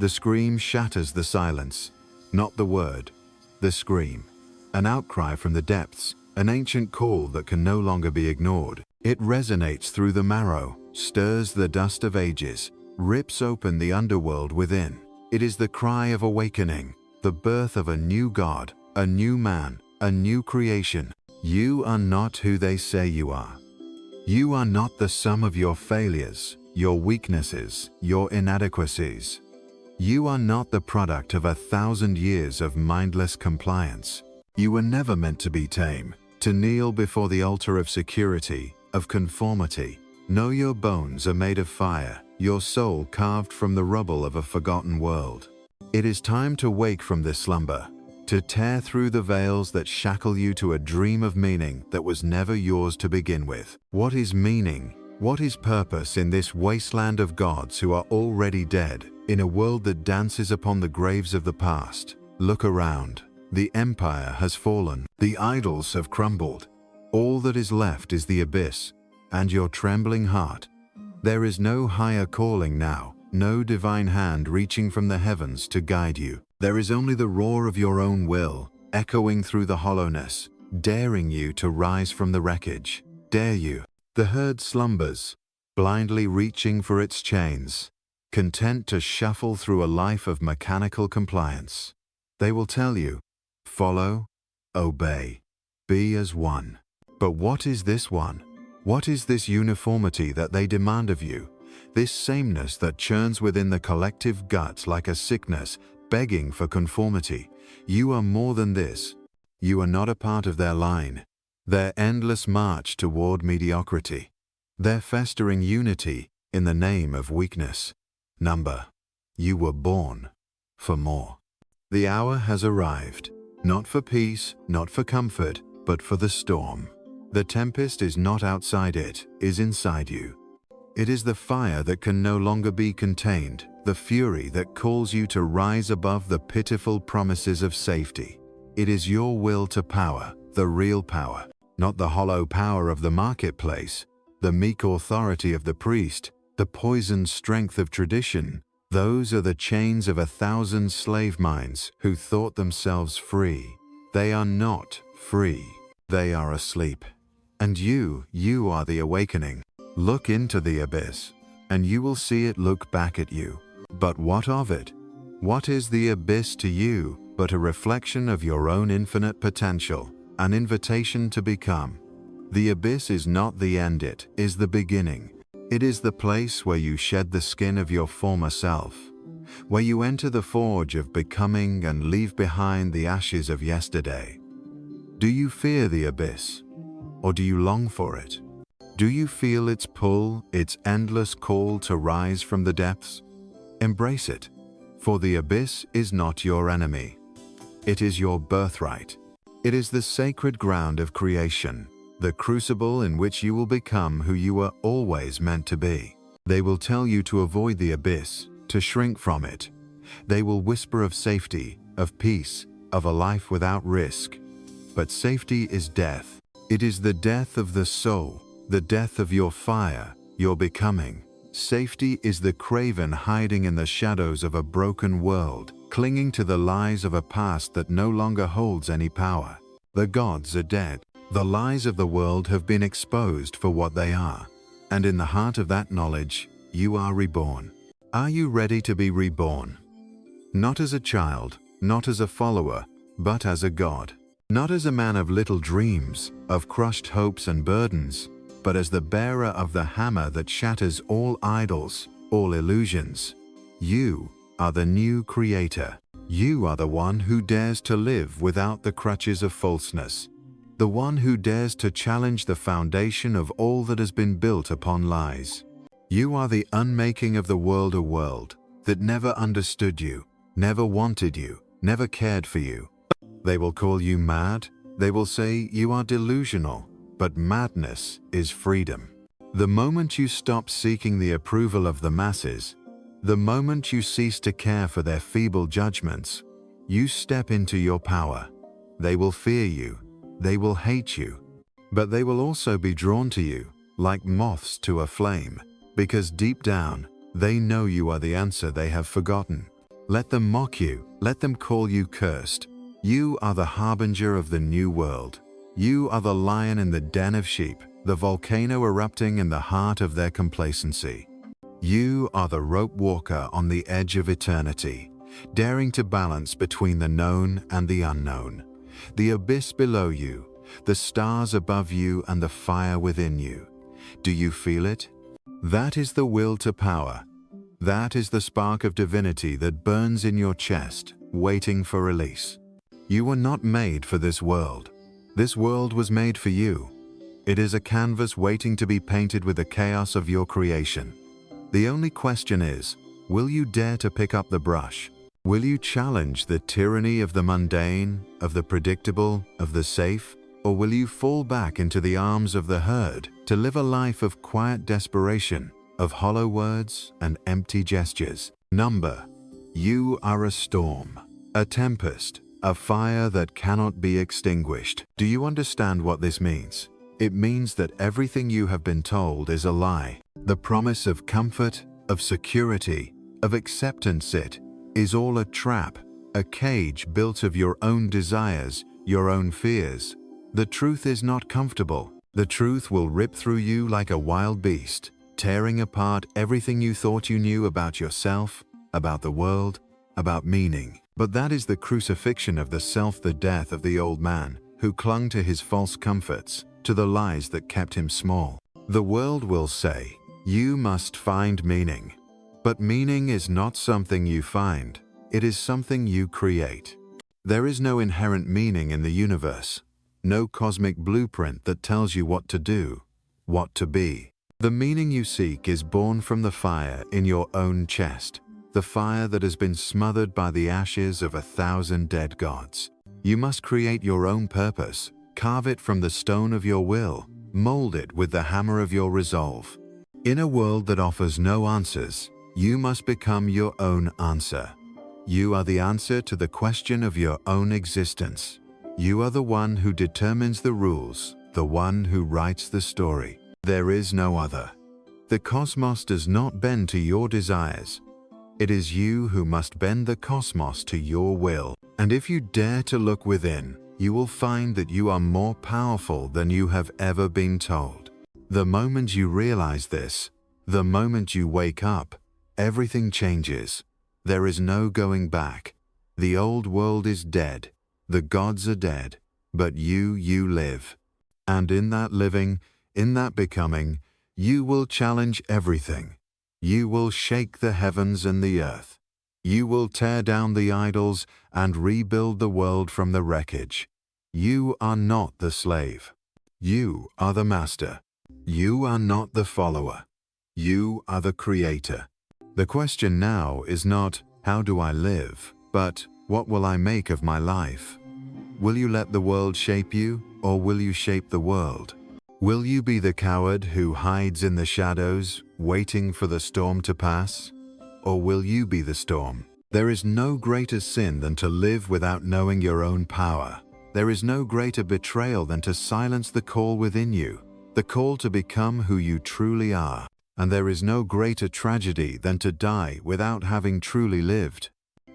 The scream shatters the silence, not the word, the scream. An outcry from the depths, an ancient call that can no longer be ignored. It resonates through the marrow, stirs the dust of ages, rips open the underworld within. It is the cry of awakening, the birth of a new God, a new man, a new creation. You are not who they say you are. You are not the sum of your failures, your weaknesses, your inadequacies. You are not the product of 1,000 years of mindless compliance. You were never meant to be tame, to kneel before the altar of security, of conformity. Know your bones are made of fire, your soul carved from the rubble of a forgotten world. It is time to wake from this slumber, to tear through the veils that shackle you to a dream of meaning that was never yours to begin with. What is meaning? What is purpose in this wasteland of gods who are already dead, in a world that dances upon the graves of the past? Look around. The empire has fallen. The idols have crumbled. All that is left is the abyss and your trembling heart. There is no higher calling now, no divine hand reaching from the heavens to guide you. There is only the roar of your own will, echoing through the hollowness, daring you to rise from the wreckage. Dare you? The herd slumbers, blindly reaching for its chains, content to shuffle through a life of mechanical compliance. They will tell you, follow, obey, be as one. But what is this one? What is this uniformity that they demand of you? This sameness that churns within the collective gut like a sickness, begging for conformity. You are more than this. You are not a part of their line, their endless march toward mediocrity, their festering unity in the name of weakness. Number. You were born for more. The hour has arrived, not for peace, not for comfort, but for the storm. The tempest is not outside it, is inside you. It is the fire that can no longer be contained, the fury that calls you to rise above the pitiful promises of safety. It is your will to power, the real power, not the hollow power of the marketplace, the meek authority of the priest, the poisoned strength of tradition. Those are the chains of 1,000 slave minds who thought themselves free. They are not free. They are asleep. And you are the awakening. Look into the abyss, and you will see it look back at you. But what of it? What is the abyss to you but a reflection of your own infinite potential, an invitation to become? The abyss is not the end, it is the beginning. It is the place where you shed the skin of your former self, where you enter the forge of becoming and leave behind the ashes of yesterday. Do you fear the abyss, or do you long for it? Do you feel its pull, its endless call to rise from the depths? Embrace it, for the abyss is not your enemy. It is your birthright. It is the sacred ground of creation, the crucible in which you will become who you were always meant to be. They will tell you to avoid the abyss, to shrink from it. They will whisper of safety, of peace, of a life without risk. But safety is death. It is the death of the soul, the death of your fire, your becoming. Safety is the craven hiding in the shadows of a broken world, clinging to the lies of a past that no longer holds any power. The gods are dead. The lies of the world have been exposed for what they are. And in the heart of that knowledge, you are reborn. Are you ready to be reborn? Not as a child, not as a follower, but as a god. Not as a man of little dreams, of crushed hopes and burdens, but as the bearer of the hammer that shatters all idols, all illusions. You are the new creator. You are the one who dares to live without the crutches of falseness, the one who dares to challenge the foundation of all that has been built upon lies. You are the unmaking of the world a world that never understood you, never wanted you, never cared for you. They will call you mad. They will say you are delusional. But madness is freedom. The moment you stop seeking the approval of the masses, the moment you cease to care for their feeble judgments, you step into your power. They will fear you. They will hate you. But they will also be drawn to you, like moths to a flame, because deep down, they know you are the answer they have forgotten. Let them mock you, let them call you cursed. You are the harbinger of the new world. You are the lion in the den of sheep, the volcano erupting in the heart of their complacency. You are the rope walker on the edge of eternity, daring to balance between the known and the unknown, the abyss below you, the stars above you, and the fire within you. Do you feel it? That is the will to power. That is the spark of divinity that burns in your chest, waiting for release. You were not made for this world. This world was made for you. It is a canvas waiting to be painted with the chaos of your creation. The only question is, will you dare to pick up the brush? Will you challenge the tyranny of the mundane, of the predictable, of the safe? Or will you fall back into the arms of the herd to live a life of quiet desperation, of hollow words and empty gestures? Number, you are a storm, a tempest, a fire that cannot be extinguished. Do you understand what this means? It means that everything you have been told is a lie. The promise of comfort, of security, of acceptance, it is all a trap, a cage built of your own desires, your own fears. The truth is not comfortable. The truth will rip through you like a wild beast, tearing apart everything you thought you knew about yourself, about the world, about meaning. But that is the crucifixion of the self, the death of the old man who clung to his false comforts, to the lies that kept him small. The world will say, you must find meaning. But meaning is not something you find. It is something you create. There is no inherent meaning in the universe. No cosmic blueprint that tells you what to do, what to be. The meaning you seek is born from the fire in your own chest, the fire that has been smothered by the ashes of 1,000 dead gods. You must create your own purpose, carve it from the stone of your will, mold it with the hammer of your resolve. In a world that offers no answers, you must become your own answer. You are the answer to the question of your own existence. You are the one who determines the rules, the one who writes the story. There is no other. The cosmos does not bend to your desires. It is you who must bend the cosmos to your will. And if you dare to look within, you will find that you are more powerful than you have ever been told. The moment you realize this, the moment you wake up, everything changes. There is no going back. The old world is dead. The gods are dead, but you live. And in that living, in that becoming, you will challenge everything. You will shake the heavens and the earth. You will tear down the idols and rebuild the world from the wreckage. You are not the slave. You are the master. You are not the follower. You are the creator. The question now is not, how do I live, but what will I make of my life? Will you let the world shape you, or will you shape the world? Will you be the coward who hides in the shadows, waiting for the storm to pass? Or will you be the storm? There is no greater sin than to live without knowing your own power. There is no greater betrayal than to silence the call within you, the call to become who you truly are. And there is no greater tragedy than to die without having truly lived.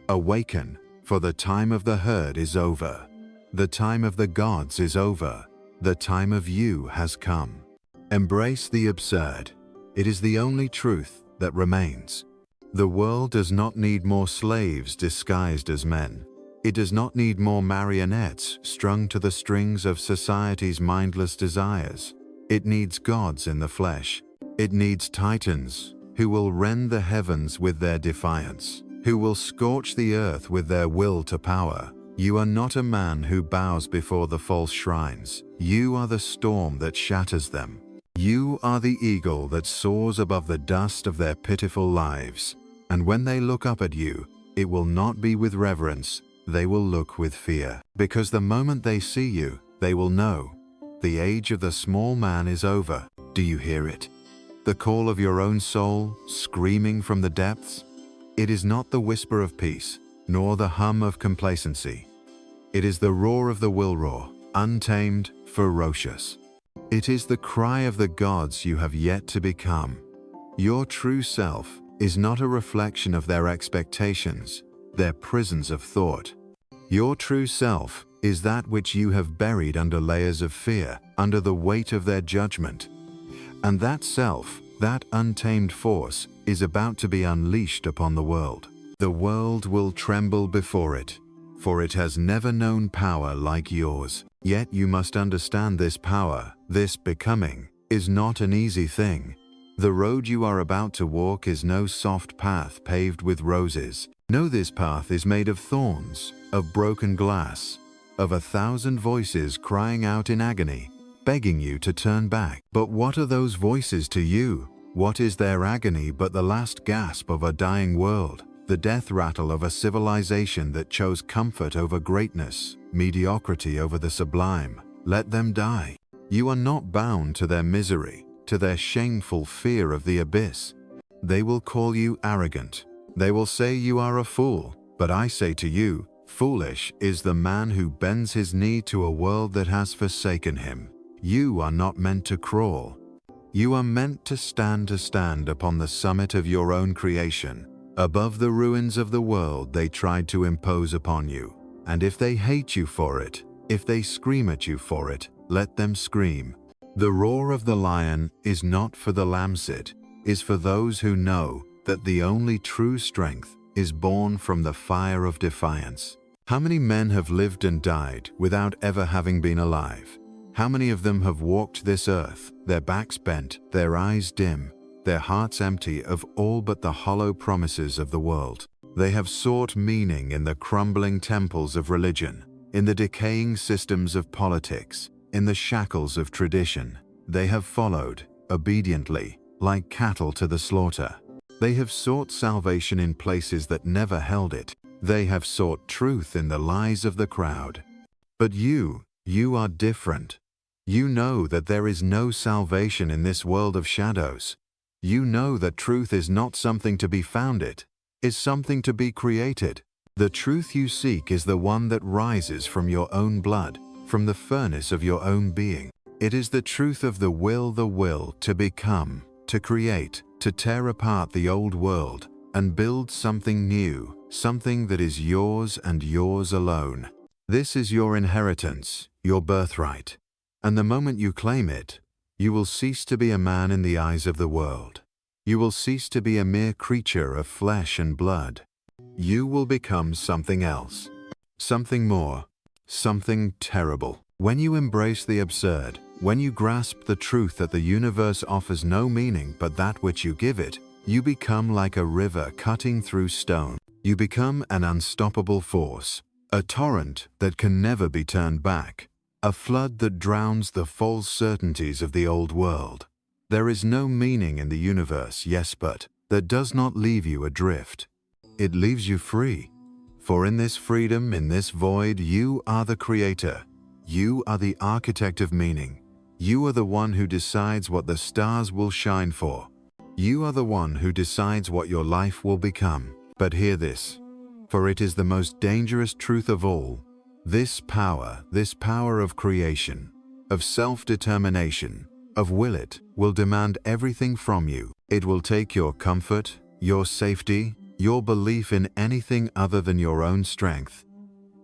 Awaken, for the time of the herd is over. The time of the gods is over. The time of you has come. Embrace the absurd. It is the only truth that remains. The world does not need more slaves disguised as men. It does not need more marionettes strung to the strings of society's mindless desires. It needs gods in the flesh. It needs titans who will rend the heavens with their defiance, who will scorch the earth with their will to power. You are not a man who bows before the false shrines. You are the storm that shatters them. You are the eagle that soars above the dust of their pitiful lives. And when they look up at you, it will not be with reverence, they will look with fear. Because the moment they see you, they will know. The age of the small man is over. Do you hear it? The call of your own soul, screaming from the depths? It is not the whisper of peace, nor the hum of complacency. It is the roar of the will roar, untamed, ferocious. It is the cry of the gods you have yet to become. Your true self is not a reflection of their expectations. their prisons of thought. Your true self is that which you have buried under layers of fear, under the weight of their judgment. And that self, that untamed force, is about to be unleashed upon the world. The world will tremble before it, for it has never known power like yours. Yet you must understand this power, this becoming, is not an easy thing. The road you are about to walk is no soft path paved with roses. No, this path is made of thorns, of broken glass, of 1,000 voices crying out in agony, begging you to turn back. But what are those voices to you? What is their agony but the last gasp of a dying world, the death rattle of a civilization that chose comfort over greatness, mediocrity over the sublime? Let them die. You are not bound to their misery, to their shameful fear of the abyss. They will call you arrogant. They will say you are a fool. But I say to you, foolish is the man who bends his knee to a world that has forsaken him. You are not meant to crawl. You are meant to stand upon the summit of your own creation, above the ruins of the world they tried to impose upon you. And if they hate you for it, if they scream at you for it, let them scream. The roar of the lion is not for the lambsit, is for those who know that the only true strength is born from the fire of defiance. How many men have lived and died without ever having been alive? How many of them have walked this earth, their backs bent, their eyes dim, their hearts empty of all but the hollow promises of the world? They have sought meaning in the crumbling temples of religion, in the decaying systems of politics, in the shackles of tradition. They have followed, obediently, like cattle to the slaughter. They have sought salvation in places that never held it. They have sought truth in the lies of the crowd. But you are different. You know that there is no salvation in this world of shadows. You know that truth is not something to be found, it is something to be created. The truth you seek is the one that rises from your own blood, from the furnace of your own being. It is the truth of the will to become, to create, to tear apart the old world and build something new, something that is yours and yours alone. This is your inheritance, your birthright. And the moment you claim it, you will cease to be a man in the eyes of the world. You will cease to be a mere creature of flesh and blood. You will become something else, something more, something terrible. When you embrace the absurd, when you grasp the truth that the universe offers no meaning but that which you give it, you become like a river cutting through stone. You become an unstoppable force, a torrent that can never be turned back, a flood that drowns the false certainties of the old world. There is no meaning in the universe, yes, but that does not leave you adrift. It leaves you free. For in this freedom, in this void, you are the creator. You are the architect of meaning. You are the one who decides what the stars will shine for. You are the one who decides what your life will become. But hear this, for it is the most dangerous truth of all. This power of creation, of self-determination, of will demand everything from you. It will take your comfort, your safety, your belief in anything other than your own strength.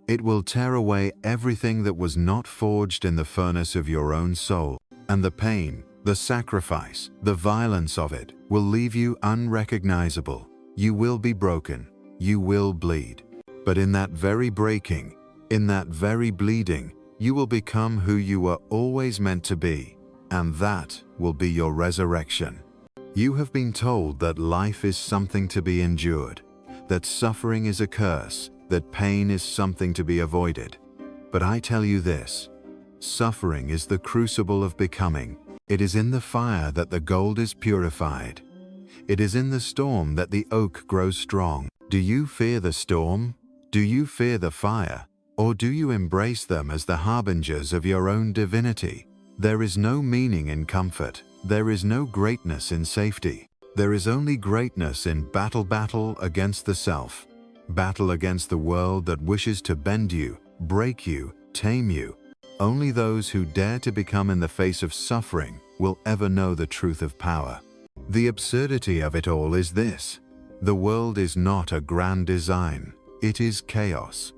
It will tear away everything that was not forged in the furnace of your own soul. And the pain, the sacrifice, the violence of it will leave you unrecognizable. You will be broken. You will bleed. But in that very breaking, in that very bleeding, you will become who you were always meant to be. And that will be your resurrection. You have been told that life is something to be endured, that suffering is a curse, that pain is something to be avoided. But I tell you this, suffering is the crucible of becoming. It is in the fire that the gold is purified. It is in the storm that the oak grows strong. Do you fear the storm? Do you fear the fire? Or do you embrace them as the harbingers of your own divinity? There is no meaning in comfort. There is no greatness in safety. There is only greatness in battle against the self. Battle against the world that wishes to bend you, break you, tame you. Only those who dare to become in the face of suffering will ever know the truth of power. The absurdity of it all is this. The world is not a grand design. it is chaos.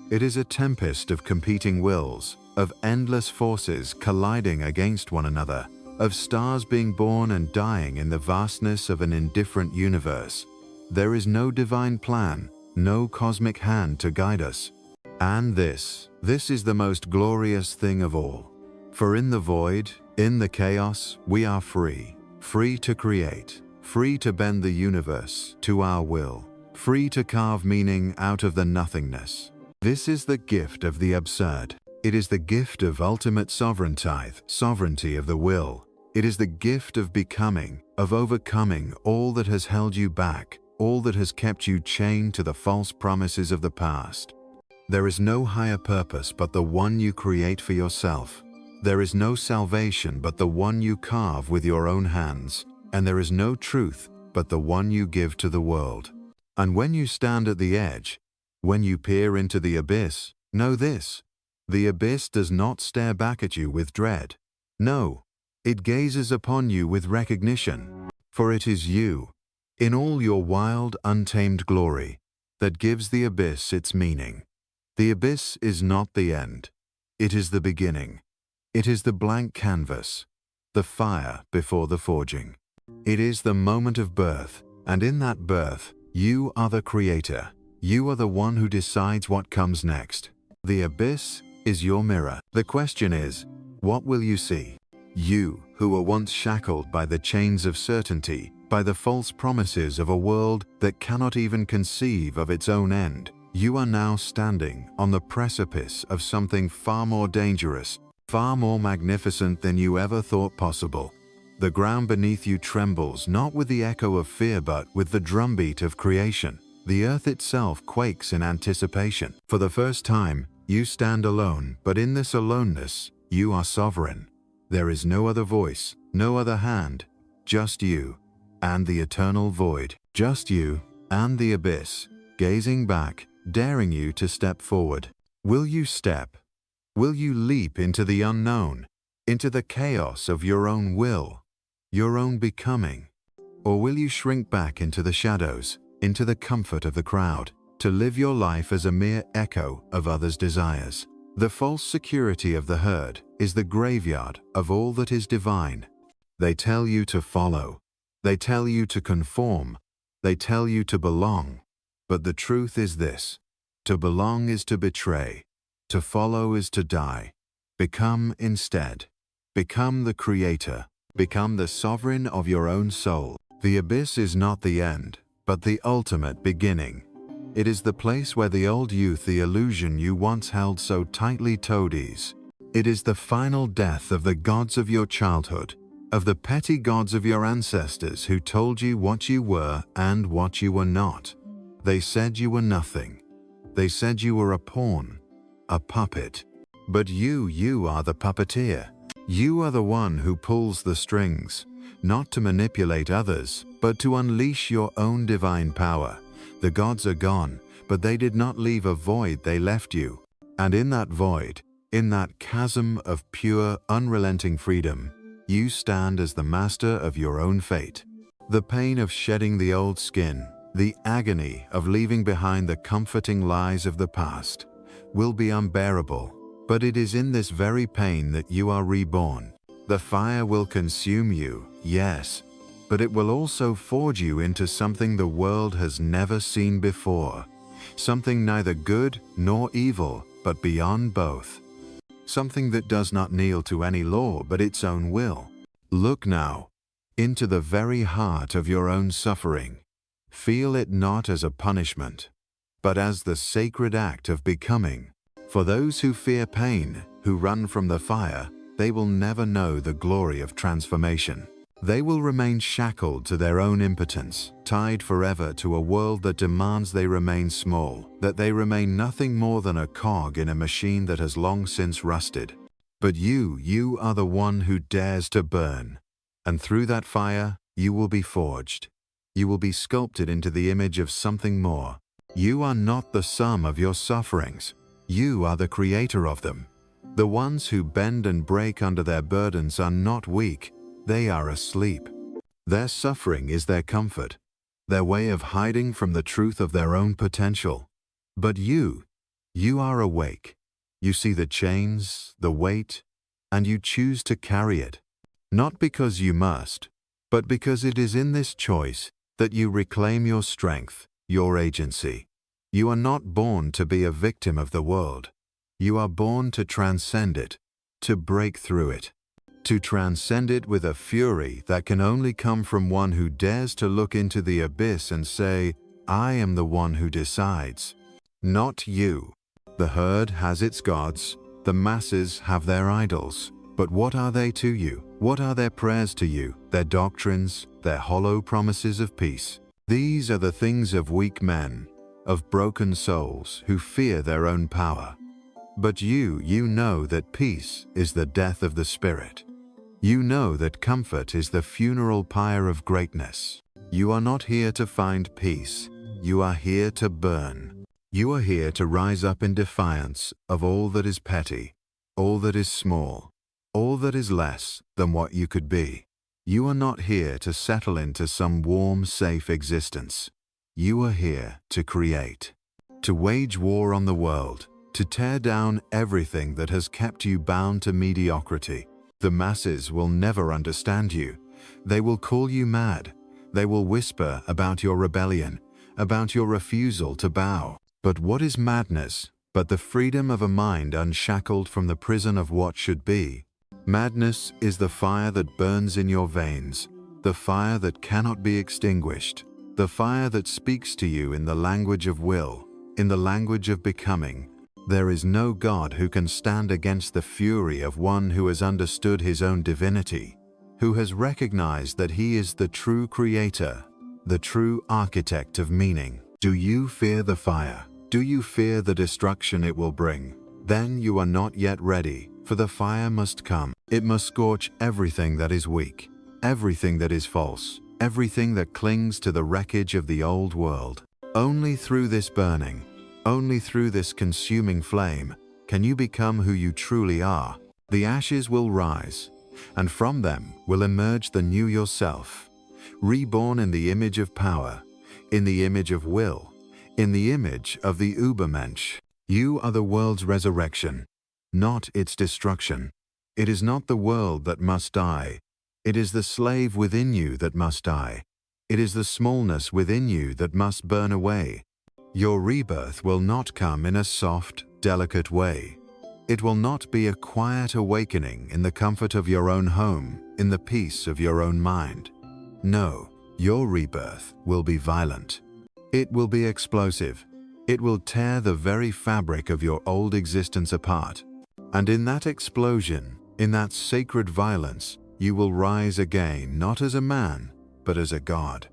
It is a tempest of competing wills, of endless forces colliding against one another, of stars being born and dying in the vastness of an indifferent universe. There is no divine plan, no cosmic hand to guide us. And this is the most glorious thing of all. For in the void, in the chaos, we are free. Free to create, free to bend the universe to our will, free to carve meaning out of the nothingness. This is the gift of the absurd. It is the gift of ultimate sovereignty of the will. It is the gift of becoming, of overcoming all that has held you back, all that has kept you chained to the false promises of the past. There is no higher purpose but the one you create for yourself. There is no salvation but the one you carve with your own hands, and there is no truth but the one you give to the world. And when you stand at the edge, when you peer into the abyss, know this: the abyss does not stare back at you with dread. No, it gazes upon you with recognition, for it is you, in all your wild, untamed glory, that gives the abyss its meaning. The abyss is not the end. It is the beginning. It is the blank canvas, the fire before the forging. It is the moment of birth, and in that birth, you are the creator. You are the one who decides what comes next. The abyss is your mirror. The question is, what will you see? You, who were once shackled by the chains of certainty, by the false promises of a world that cannot even conceive of its own end, you are now standing on the precipice of something far more dangerous, far more magnificent than you ever thought possible. The ground beneath you trembles not with the echo of fear but with the drumbeat of creation. The earth itself quakes in anticipation. For the first time, you stand alone, but in this aloneness, you are sovereign. There is no other voice, no other hand, just you and the eternal void, just you and the abyss, gazing back, daring you to step forward. Will you step? Will you leap into the unknown, into the chaos of your own will, your own becoming? Or will you shrink back into the shadows, into the comfort of the crowd, to live your life as a mere echo of others' desires? The false security of the herd is the graveyard of all that is divine. They tell you to follow. They tell you to conform. They tell you to belong. But the truth is this: to belong is to betray. To follow is to die. Become instead. Become the creator. Become the sovereign of your own soul. The abyss is not the end, but the ultimate beginning. It is the place where the old youth, the illusion you once held so tightly, toadies. It is the final death of the gods of your childhood, of the petty gods of your ancestors who told you what you were and what you were not. They said you were nothing. They said you were a pawn, a puppet. But you are the puppeteer. You are the one who pulls the strings, not to manipulate others, but to unleash your own divine power. The gods are gone, but they did not leave a void, they left you. And in that void, in that chasm of pure, unrelenting freedom, you stand as the master of your own fate. The pain of shedding the old skin, the agony of leaving behind the comforting lies of the past, will be unbearable, but it is in this very pain that you are reborn. The fire will consume you, yes, but it will also forge you into something the world has never seen before. Something neither good nor evil, but beyond both. Something that does not kneel to any law but its own will. Look now into the very heart of your own suffering. Feel it not as a punishment, but as the sacred act of becoming. For those who fear pain, who run from the fire, they will never know the glory of transformation. They will remain shackled to their own impotence, tied forever to a world that demands they remain small, that they remain nothing more than a cog in a machine that has long since rusted. But you are the one who dares to burn, and through that fire you will be forged. You will be sculpted into the image of something more. You are not the sum of your sufferings. You are the creator of them. The ones who bend and break under their burdens are not weak. They are asleep. Their suffering is their comfort, their way of hiding from the truth of their own potential. But you are awake. You see the chains, the weight, and you choose to carry it. Not because you must, but because it is in this choice that you reclaim your strength, your agency. You are not born to be a victim of the world. You are born to transcend it, to break through it, to transcend it with a fury that can only come from one who dares to look into the abyss and say, I am the one who decides. Not you. The herd has its gods, the masses have their idols. But what are they to you? What are their prayers to you, their doctrines, their hollow promises of peace? These are the things of weak men, of broken souls who fear their own power. But you know that peace is the death of the spirit. You know that comfort is the funeral pyre of greatness. You are not here to find peace. You are here to burn. You are here to rise up in defiance of all that is petty, all that is small, all that is less than what you could be. You are not here to settle into some warm, safe existence. You are here to create, to wage war on the world, to tear down everything that has kept you bound to mediocrity. The masses will never understand you. They will call you mad. They will whisper about your rebellion, about your refusal to bow. But what is madness but the freedom of a mind unshackled from the prison of what should be? Madness is the fire that burns in your veins, the fire that cannot be extinguished, the fire that speaks to you in the language of will, in the language of becoming. There is no God who can stand against the fury of one who has understood his own divinity, who has recognized that he is the true creator, the true architect of meaning. Do you fear the fire? Do you fear the destruction it will bring? Then you are not yet ready, for the fire must come. It must scorch everything that is weak, everything that is false, everything that clings to the wreckage of the old world. Only through this burning, only through this consuming flame, can you become who you truly are. The ashes will rise, and from them will emerge the new yourself, reborn in the image of power, in the image of will, in the image of the Übermensch. You are the world's resurrection, not its destruction. It is not the world that must die. It is the slave within you that must die. It is the smallness within you that must burn away. Your rebirth will not come in a soft, delicate way. It will not be a quiet awakening in the comfort of your own home, in the peace of your own mind. No, your rebirth will be violent. It will be explosive. It will tear the very fabric of your old existence apart. And in that explosion, in that sacred violence, you will rise again, not as a man, but as a god.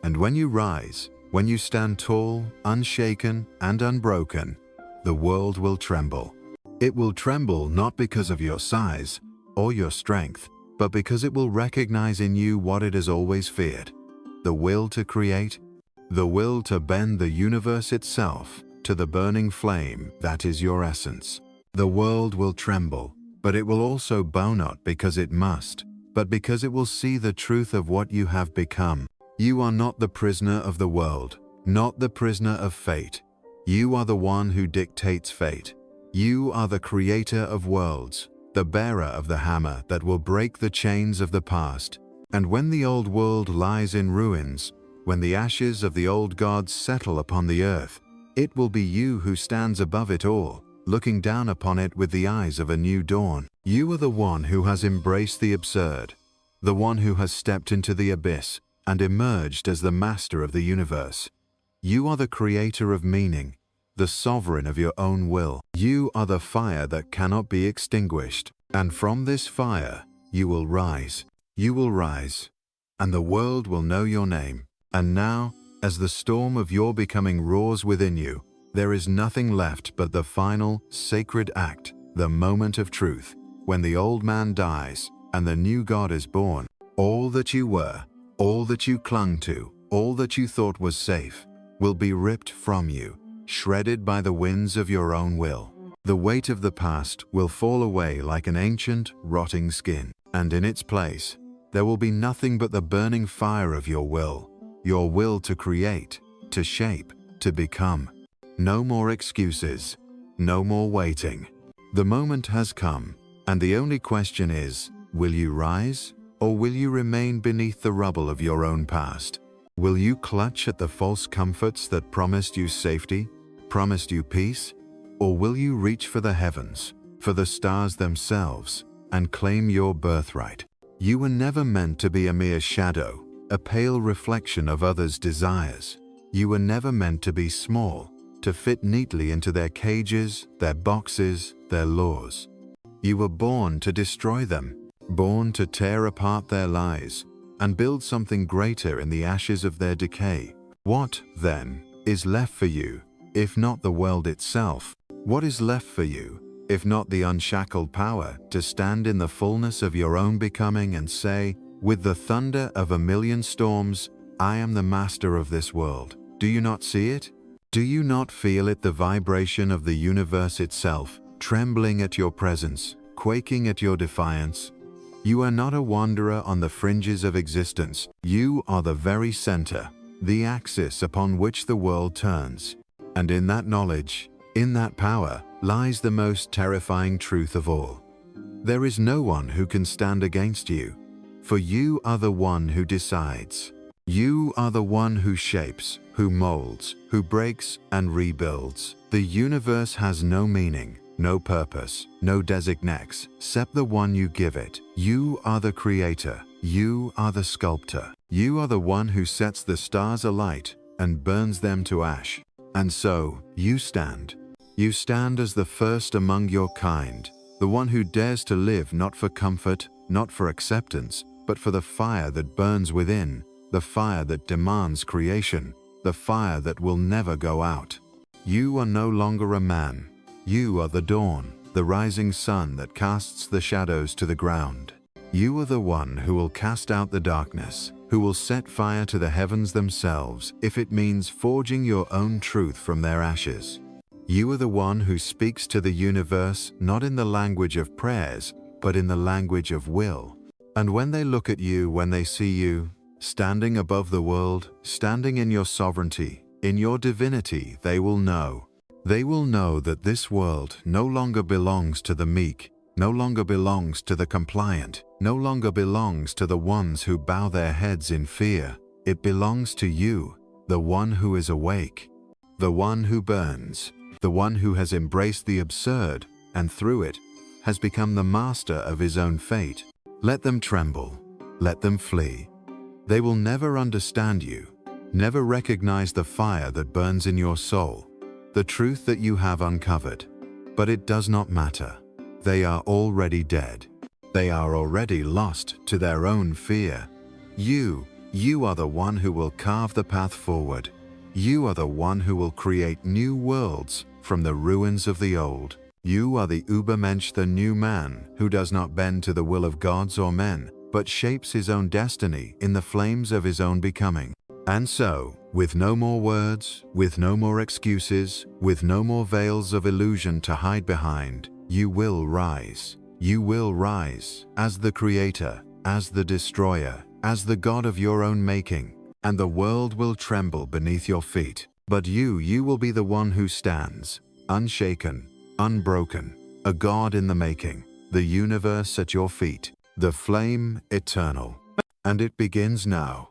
And when you rise, when you stand tall, unshaken, and unbroken, the world will tremble. It will tremble not because of your size or your strength, but because it will recognize in you what it has always feared: the will to create, the will to bend the universe itself to the burning flame that is your essence. The world will tremble, but it will also bow not because it must, but because it will see the truth of what you have become. You are not the prisoner of the world, not the prisoner of fate. You are the one who dictates fate. You are the creator of worlds, the bearer of the hammer that will break the chains of the past. And when the old world lies in ruins, when the ashes of the old gods settle upon the earth, it will be you who stands above it all, looking down upon it with the eyes of a new dawn. You are the one who has embraced the absurd, the one who has stepped into the abyss and emerged as the master of the universe. You are the creator of meaning, the sovereign of your own will. You are the fire that cannot be extinguished, and from this fire you will rise. You will rise, and the world will know your name. And now, as the storm of your becoming roars within you, there is nothing left but the final, sacred act, the moment of truth, when the old man dies and the new God is born. All that you were, all that you clung to, all that you thought was safe, will be ripped from you, shredded by the winds of your own will. The weight of the past will fall away like an ancient, rotting skin, and in its place, there will be nothing but the burning fire of your will to create, to shape, to become. No more excuses. No more waiting. The moment has come, and the only question is, will you rise, or will you remain beneath the rubble of your own past? Will you clutch at the false comforts that promised you safety, promised you peace, or will you reach for the heavens, for the stars themselves, and claim your birthright? You were never meant to be a mere shadow, a pale reflection of others' desires. You were never meant to be small, to fit neatly into their cages, their boxes, their laws. You were born to destroy them, born to tear apart their lies, and build something greater in the ashes of their decay. What, then, is left for you, if not the world itself? What is left for you, if not the unshackled power to stand in the fullness of your own becoming and say, with the thunder of a million storms, I am the master of this world? Do you not see it? Do you not feel it, the vibration of the universe itself, trembling at your presence, quaking at your defiance? You are not a wanderer on the fringes of existence. You are the very center, the axis upon which the world turns. And in that knowledge, in that power, lies the most terrifying truth of all. There is no one who can stand against you, for you are the one who decides. You are the one who shapes, who molds, who breaks and rebuilds. The universe has no meaning, no purpose, no designates, except the one you give it. You are the creator. You are the sculptor. You are the one who sets the stars alight and burns them to ash. And so, you stand. You stand as the first among your kind, the one who dares to live not for comfort, not for acceptance, but for the fire that burns within, the fire that demands creation, the fire that will never go out. You are no longer a man. You are the dawn, the rising sun that casts the shadows to the ground. You are the one who will cast out the darkness, who will set fire to the heavens themselves if it means forging your own truth from their ashes. You are the one who speaks to the universe not in the language of prayers, but in the language of will. And when they look at you, when they see you, standing above the world, standing in your sovereignty, in your divinity, they will know. They will know that this world no longer belongs to the meek, no longer belongs to the compliant, no longer belongs to the ones who bow their heads in fear. It belongs to you, the one who is awake, the one who burns, the one who has embraced the absurd and through it has become the master of his own fate. Let them tremble, let them flee. They will never understand you, never recognize the fire that burns in your soul, the truth that you have uncovered. But it does not matter. They are already dead. They are already lost to their own fear. You are the one who will carve the path forward. You are the one who will create new worlds from the ruins of the old. You are the Übermensch, the new man, who does not bend to the will of gods or men, but shapes his own destiny in the flames of his own becoming. And so, with no more words, with no more excuses, with no more veils of illusion to hide behind, you will rise. You will rise as the creator, as the destroyer, as the God of your own making, and the world will tremble beneath your feet. But you will be the one who stands, unshaken, unbroken, a God in the making, the universe at your feet, the flame eternal. And it begins now.